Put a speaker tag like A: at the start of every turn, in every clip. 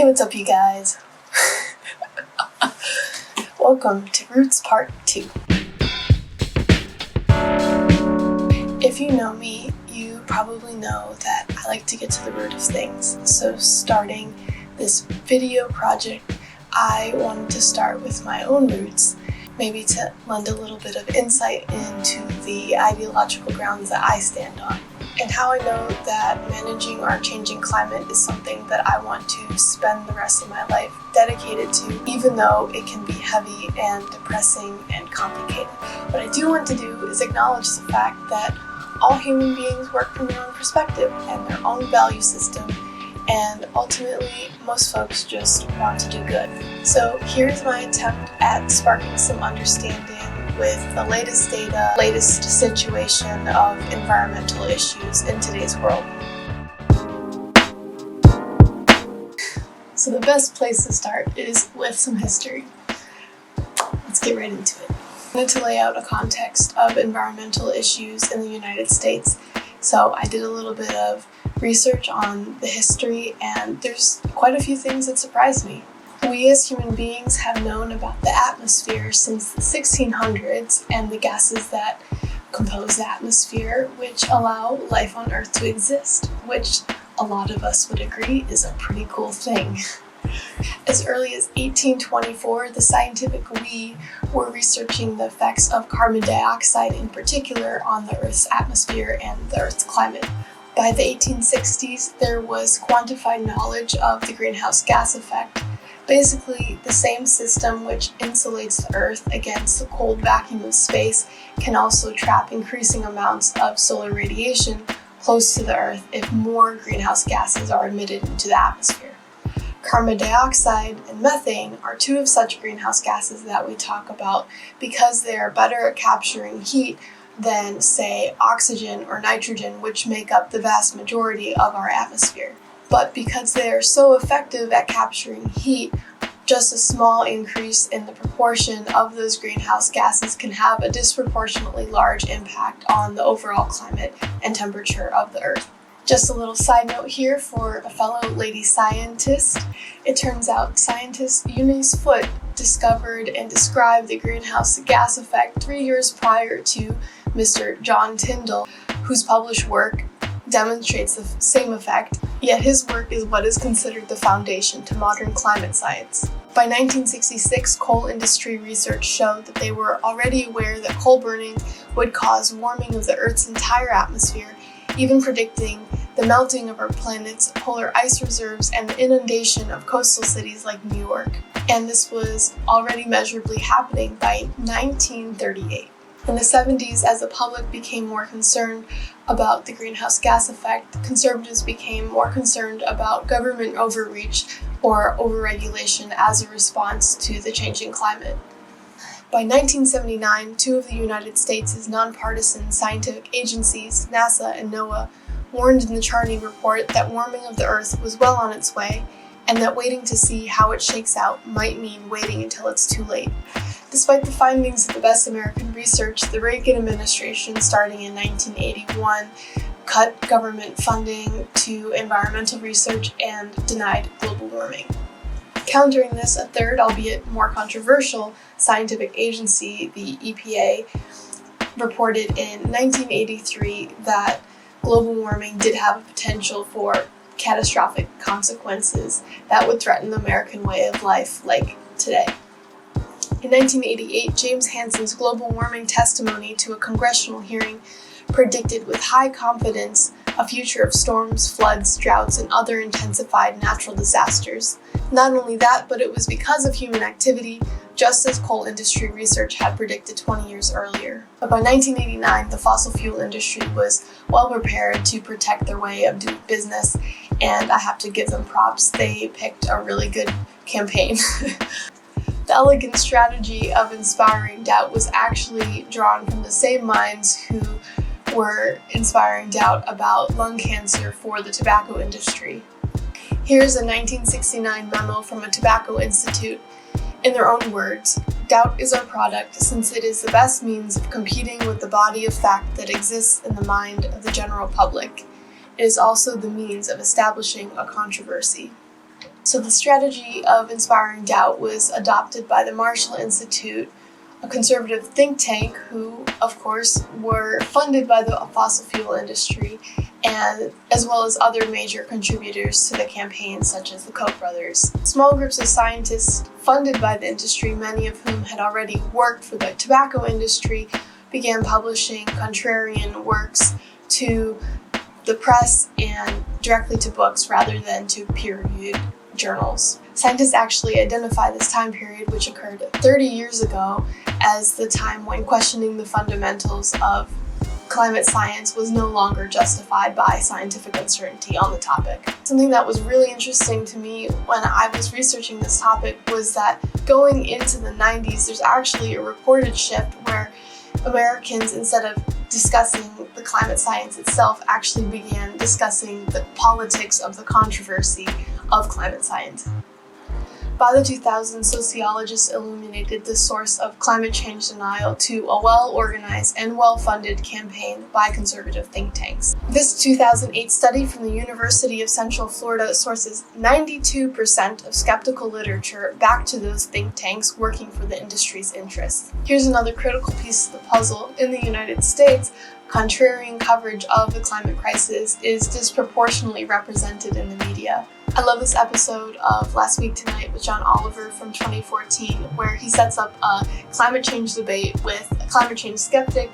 A: Hey, what's up, you guys? Welcome to Roots Part 2. If you know me, you probably know that I like to get to the root of things. So starting this video project, I wanted to start with my own roots, maybe to lend a little bit of insight into the ideological grounds that I stand on, and how I know that managing our changing climate is something that I want to spend the rest of my life dedicated to, even though it can be heavy and depressing and complicated. What I do want to do is acknowledge the fact that all human beings work from their own perspective and their own value system, and ultimately most folks just want to do good. So here's my attempt at sparking some understanding with the latest data, latest situation of environmental issues in today's world. So the best place to start is with some history. Let's get right into it. I wanted to lay out a context of environmental issues in the United States. So I did a little bit of research on the history, and there's quite a few things that surprised me. We as human beings have known about the atmosphere since the 1600s and the gases that compose the atmosphere, which allow life on Earth to exist, which a lot of us would agree is a pretty cool thing. As early as 1824, the scientific we were researching the effects of carbon dioxide in particular on the Earth's atmosphere and the Earth's climate. By the 1860s, there was quantified knowledge of the greenhouse gas effect. Basically, the same system which insulates the Earth against the cold vacuum of space can also trap increasing amounts of solar radiation close to the Earth if more greenhouse gases are emitted into the atmosphere. Carbon dioxide and methane are two of such greenhouse gases that we talk about because they are better at capturing heat than, say, oxygen or nitrogen, which make up the vast majority of our atmosphere. But because they are so effective at capturing heat, just a small increase in the proportion of those greenhouse gases can have a disproportionately large impact on the overall climate and temperature of the Earth. Just a little side note here for a fellow lady scientist. It turns out scientist Eunice Foote discovered and described the greenhouse gas effect 3 years prior to Mr. John Tyndall, whose published work demonstrates the same effect, yet his work is what is considered the foundation to modern climate science. By 1966, coal industry research showed that they were already aware that coal burning would cause warming of the Earth's entire atmosphere, even predicting the melting of our planet's polar ice reserves and the inundation of coastal cities like New York. And this was already measurably happening by 1938. In the 70s, as the public became more concerned about the greenhouse gas effect, conservatives became more concerned about government overreach or overregulation as a response to the changing climate. By 1979, two of the United States' nonpartisan scientific agencies, NASA and NOAA, warned in the Charting Report that warming of the Earth was well on its way, and that waiting to see how it shakes out might mean waiting until it's too late. Despite the findings of the best American research, the Reagan administration, starting in 1981, cut government funding to environmental research and denied global warming. Countering this, a third, albeit more controversial, scientific agency, the EPA, reported in 1983 that global warming did have a potential for catastrophic consequences that would threaten the American way of life like today. In 1988, James Hansen's global warming testimony to a congressional hearing predicted with high confidence a future of storms, floods, droughts, and other intensified natural disasters. Not only that, but it was because of human activity, just as coal industry research had predicted 20 years earlier. But by 1989, the fossil fuel industry was well prepared to protect their way of doing business, and I have to give them props. They picked a really good campaign. The elegant strategy of inspiring doubt was actually drawn from the same minds who were inspiring doubt about lung cancer for the tobacco industry. Here's a 1969 memo from a tobacco institute. In their own words, doubt is our product since it is the best means of competing with the body of fact that exists in the mind of the general public. It is also the means of establishing a controversy. So the strategy of inspiring doubt was adopted by the Marshall Institute, a conservative think tank who, of course, were funded by the fossil fuel industry, and as well as other major contributors to the campaign, such as the Koch brothers. Small groups of scientists funded by the industry, many of whom had already worked for the tobacco industry, began publishing contrarian works to the press and directly to books rather than to peer-reviewed journals. Scientists actually identify this time period, which occurred 30 years ago, as the time when questioning the fundamentals of climate science was no longer justified by scientific uncertainty on the topic. Something that was really interesting to me when I was researching this topic was that going into the 90s, there's actually a reported shift where Americans, instead of discussing the climate science itself, actually began discussing the politics of the controversy of climate science. By the 2000s, sociologists illuminated the source of climate change denial to a well-organized and well-funded campaign by conservative think tanks. This 2008 study from the University of Central Florida sources 92% of skeptical literature back to those think tanks working for the industry's interests. Here's another critical piece of the puzzle. In the United States, contrarian coverage of the climate crisis is disproportionately represented in the media. I love this episode of Last Week Tonight with John Oliver from 2014, where he sets up a climate change debate with a climate change skeptic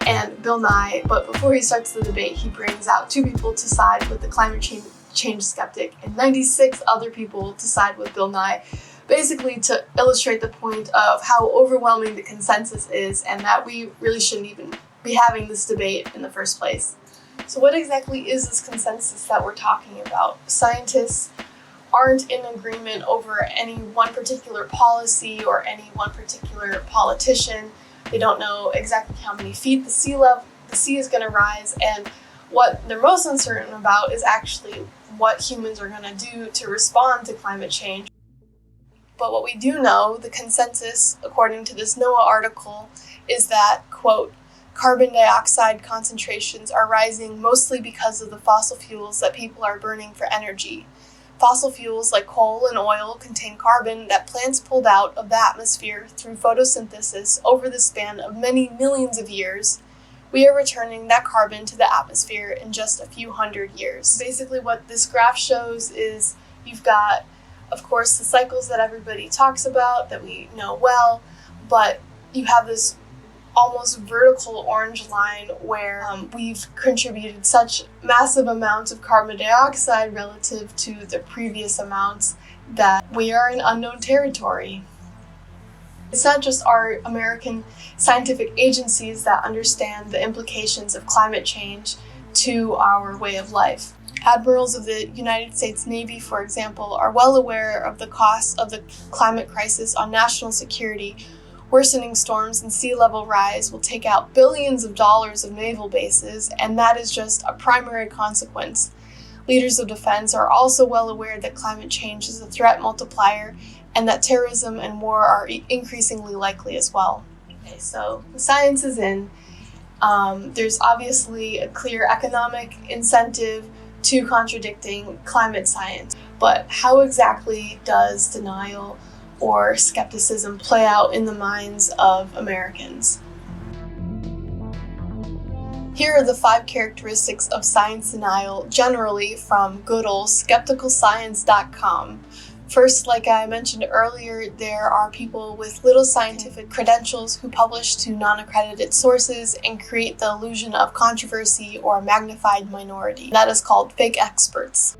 A: and Bill Nye, but before he starts the debate, he brings out two people to side with the climate change skeptic and 96 other people to side with Bill Nye, basically to illustrate the point of how overwhelming the consensus is and that we really shouldn't even be having this debate in the first place. So what exactly is this consensus that we're talking about? Scientists aren't in agreement over any one particular policy or any one particular politician. They don't know exactly how many feet the sea is going to rise, and what they're most uncertain about is actually what humans are going to do to respond to climate change. But what we do know, the consensus, according to this NOAA article, is that, quote, carbon dioxide concentrations are rising mostly because of the fossil fuels that people are burning for energy. Fossil fuels like coal and oil contain carbon that plants pulled out of the atmosphere through photosynthesis over the span of many millions of years. We are returning that carbon to the atmosphere in just a few hundred years. Basically, what this graph shows is you've got, of course, the cycles that everybody talks about that we know well, but you have this almost vertical orange line where we've contributed such massive amounts of carbon dioxide relative to the previous amounts that we are in unknown territory. It's not just our American scientific agencies that understand the implications of climate change to our way of life. Admirals of the United States Navy, for example, are well aware of the costs of the climate crisis on national security. Worsening storms and sea level rise will take out billions of dollars of naval bases, and that is just a primary consequence. Leaders of defense are also well aware that climate change is a threat multiplier and that terrorism and war are increasingly likely as well. Okay, so the science is in. There's obviously a clear economic incentive to contradicting climate science, but how exactly does denial or skepticism play out in the minds of Americans? Here are the 5 characteristics of science denial generally from good old skepticalscience.com. First, like I mentioned earlier, there are people with little scientific credentials who publish to non-accredited sources and create the illusion of controversy or a magnified minority. That is called fake experts.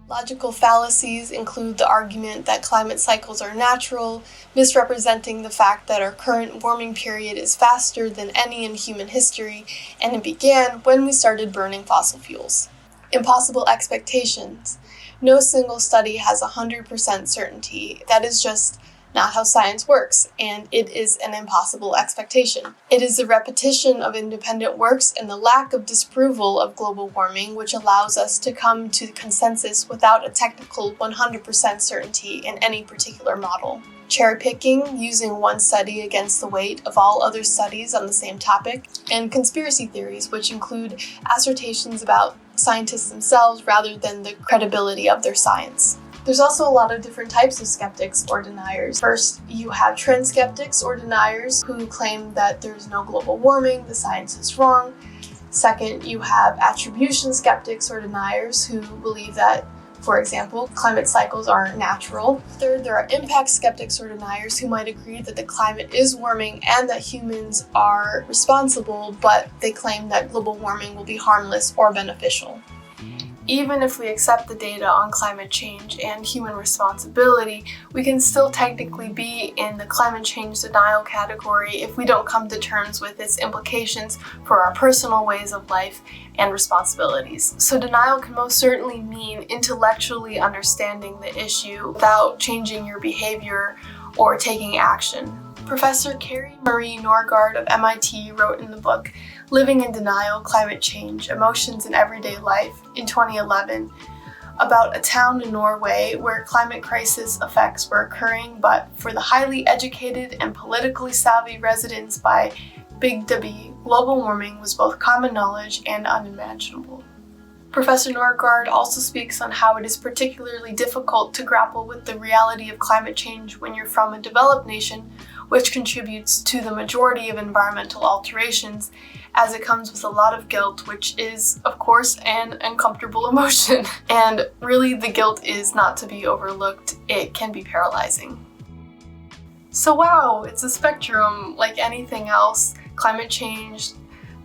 A: Logical fallacies include the argument that climate cycles are natural, misrepresenting the fact that our current warming period is faster than any in human history, and it began when we started burning fossil fuels. Impossible expectations. No single study has 100% certainty. That is just not how science works, and it is an impossible expectation. It is the repetition of independent works and the lack of disapproval of global warming which allows us to come to consensus without a technical 100% certainty in any particular model. Cherry-picking, using one study against the weight of all other studies on the same topic, and conspiracy theories, which include assertions about scientists themselves rather than the credibility of their science. There's also a lot of different types of skeptics or deniers. First, you have trend skeptics or deniers who claim that there's no global warming, the science is wrong. Second, you have attribution skeptics or deniers who believe that, for example, climate cycles are natural. Third, there are impact skeptics or deniers who might agree that the climate is warming and that humans are responsible, but they claim that global warming will be harmless or beneficial. Even if we accept the data on climate change and human responsibility, we can still technically be in the climate change denial category if we don't come to terms with its implications for our personal ways of life and responsibilities. So denial can most certainly mean intellectually understanding the issue without changing your behavior or taking action. Professor Carrie Marie Norgaard of MIT wrote in the book Living in Denial, Climate Change, Emotions in Everyday Life in 2011 about a town in Norway where climate crisis effects were occurring, but for the highly educated and politically savvy residents by Big W, global warming was both common knowledge and unimaginable. Professor Norgaard also speaks on how it is particularly difficult to grapple with the reality of climate change when you're from a developed nation, which contributes to the majority of environmental alterations, as it comes with a lot of guilt, which is, of course, an uncomfortable emotion. And really, the guilt is not to be overlooked. It can be paralyzing. So wow, it's a spectrum like anything else. Climate change,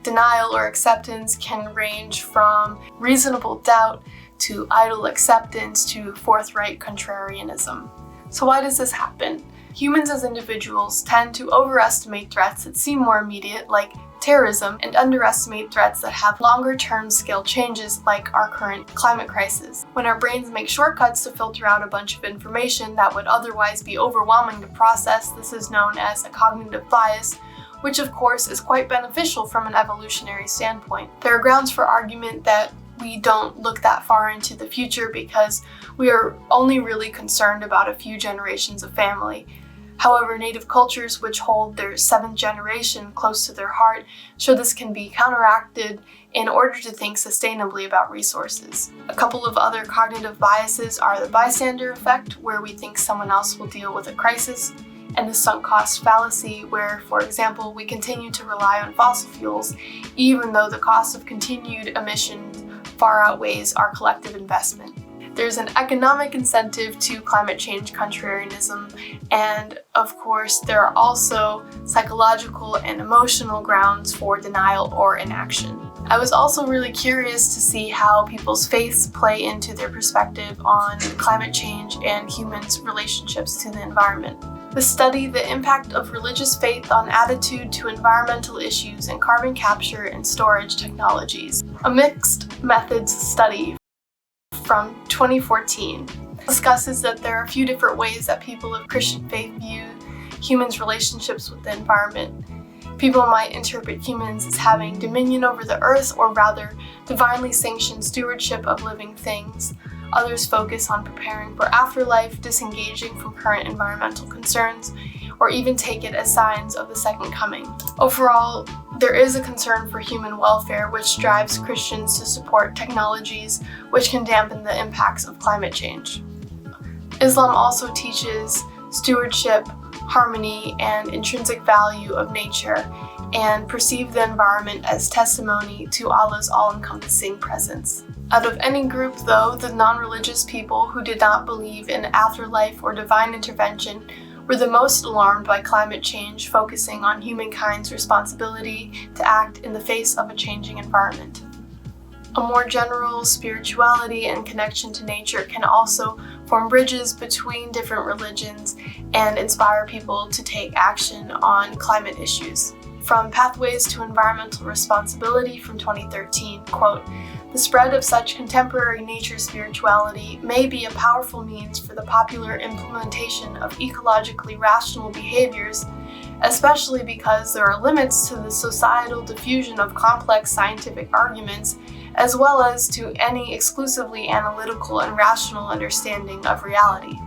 A: denial or acceptance can range from reasonable doubt to idle acceptance to forthright contrarianism. So why does this happen? Humans as individuals tend to overestimate threats that seem more immediate, like terrorism, and underestimate threats that have longer-term scale changes, like our current climate crisis. When our brains make shortcuts to filter out a bunch of information that would otherwise be overwhelming to process, this is known as a cognitive bias, which of course is quite beneficial from an evolutionary standpoint. There are grounds for argument that we don't look that far into the future because we are only really concerned about a few generations of family. However, native cultures which hold their 7th generation close to their heart show this can be counteracted in order to think sustainably about resources. A couple of other cognitive biases are the bystander effect, where we think someone else will deal with a crisis, and the sunk cost fallacy, where, for example, we continue to rely on fossil fuels even though the cost of continued emissions far outweighs our collective investment. There's an economic incentive to climate change contrarianism, and of course, there are also psychological and emotional grounds for denial or inaction. I was also really curious to see how people's faiths play into their perspective on climate change and humans' relationships to the environment. The study, The Impact of Religious Faith on Attitude to Environmental Issues and Carbon Capture and Storage Technologies, a mixed methods study from 2014, discusses that there are a few different ways that people of Christian faith view humans' relationships with the environment. People might interpret humans as having dominion over the earth, or rather, divinely sanctioned stewardship of living things. Others focus on preparing for afterlife, disengaging from current environmental concerns, or even take it as signs of the second coming. Overall, there is a concern for human welfare, which drives Christians to support technologies which can dampen the impacts of climate change. Islam also teaches stewardship, harmony, and intrinsic value of nature, and perceive the environment as testimony to Allah's all-encompassing presence. Out of any group, though, the non-religious people who did not believe in afterlife or divine intervention were the most alarmed by climate change, focusing on humankind's responsibility to act in the face of a changing environment. A more general spirituality and connection to nature can also form bridges between different religions and inspire people to take action on climate issues. From Pathways to Environmental Responsibility from 2013, quote, "The spread of such contemporary nature spirituality may be a powerful means for the popular implementation of ecologically rational behaviors, especially because there are limits to the societal diffusion of complex scientific arguments, as well as to any exclusively analytical and rational understanding of reality."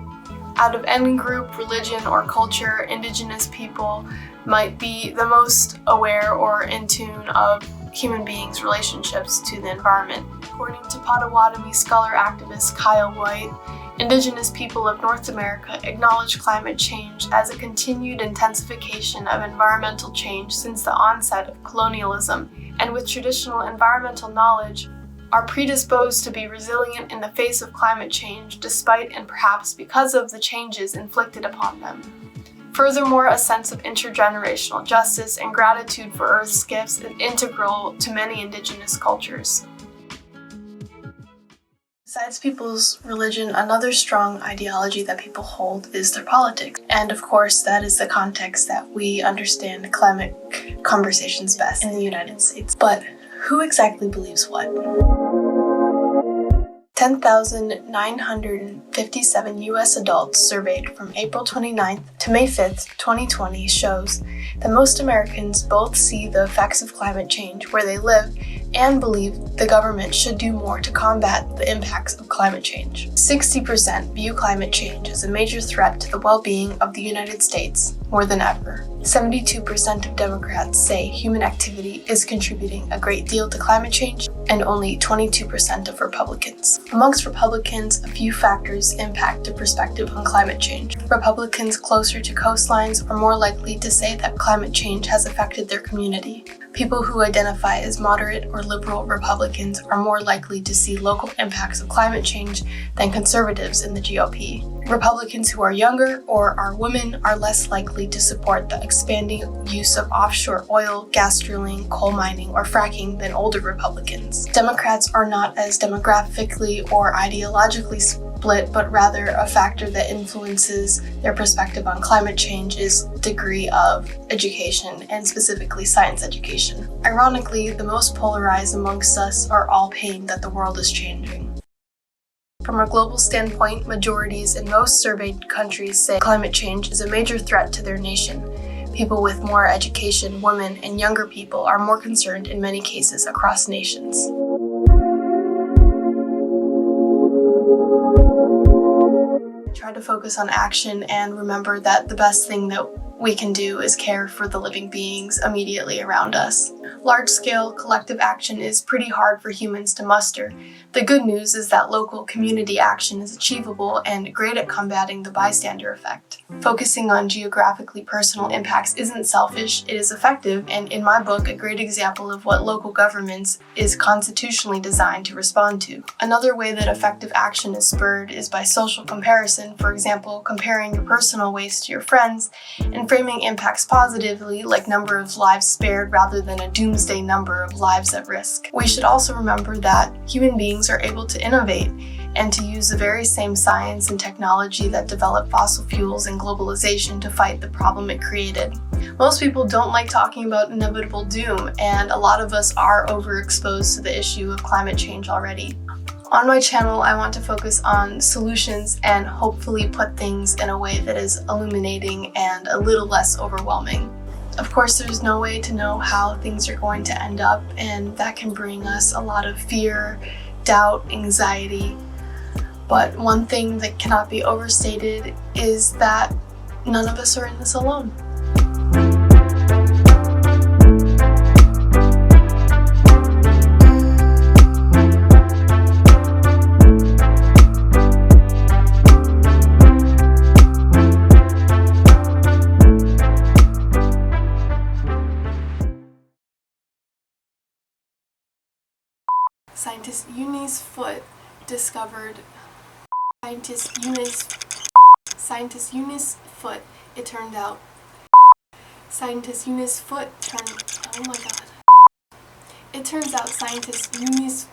A: Out of any group, religion, or culture, Indigenous people might be the most aware or in tune of human beings' relationships to the environment. According to Potawatomi scholar activist Kyle White, Indigenous people of North America acknowledge climate change as a continued intensification of environmental change since the onset of colonialism, and with traditional environmental knowledge, are predisposed to be resilient in the face of climate change despite and perhaps because of the changes inflicted upon them. Furthermore, a sense of intergenerational justice and gratitude for Earth's gifts is integral to many Indigenous cultures. Besides people's religion, another strong ideology that people hold is their politics. And of course, that is the context that we understand climate conversations best in the United States. But who exactly believes what? 10,957 U.S. adults surveyed from April 29th to May 5th, 2020 shows that most Americans both see the effects of climate change where they live and believe the government should do more to combat the impacts of climate change. 60% view climate change as a major threat to the well-being of the United States more than ever. 72% of Democrats say human activity is contributing a great deal to climate change, and only 22% of Republicans. Amongst Republicans, a few factors impact their perspective on climate change. Republicans closer to coastlines are more likely to say that climate change has affected their community. People who identify as moderate or liberal Republicans are more likely to see local impacts of climate change than conservatives in the GOP. Republicans who are younger or are women are less likely to support the expanding use of offshore oil, gas drilling, coal mining, or fracking than older Republicans. Democrats are not as demographically or ideologically split, but rather a factor that influences their perspective on climate change is degree of education, and specifically science education. Ironically, the most polarized amongst us are all pained that the world is changing. From a global standpoint, majorities in most surveyed countries say climate change is a major threat to their nation. People with more education, women, and younger people are more concerned in many cases across nations. Try to focus on action and remember that the best thing that we can do is care for the living beings immediately around us. Large-scale collective action is pretty hard for humans to muster. The good news is that local community action is achievable and great at combating the bystander effect. Focusing on geographically personal impacts isn't selfish, it is effective, and in my book, a great example of what local governments is constitutionally designed to respond to. Another way that effective action is spurred is by social comparison, for example, comparing your personal waste to your friends, and framing impacts positively, like number of lives spared rather than a doomsday number of lives at risk. We should also remember that human beings are able to innovate and to use the very same science and technology that developed fossil fuels and globalization to fight the problem it created. Most people don't like talking about inevitable doom, and a lot of us are overexposed to the issue of climate change already. On my channel, I want to focus on solutions and hopefully put things in a way that is illuminating and a little less overwhelming. Of course, there's no way to know how things are going to end up, and that can bring us a lot of fear, doubt, anxiety. But one thing that cannot be overstated is that none of us are in this alone. Scientist Eunice Foote discovered. Scientist Eunice Foote. It turned out. Scientist Eunice Foote turned. Oh my God. It turns out scientist Eunice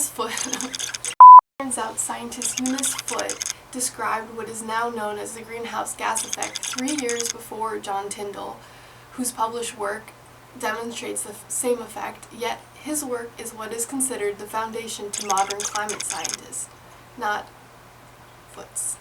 A: Foote. Turns out scientist Eunice Foote described what is now known as the greenhouse gas effect 3 years before John Tyndall, whose published work demonstrates the same effect, yet his work is what is considered the foundation to modern climate scientists, not Foote's.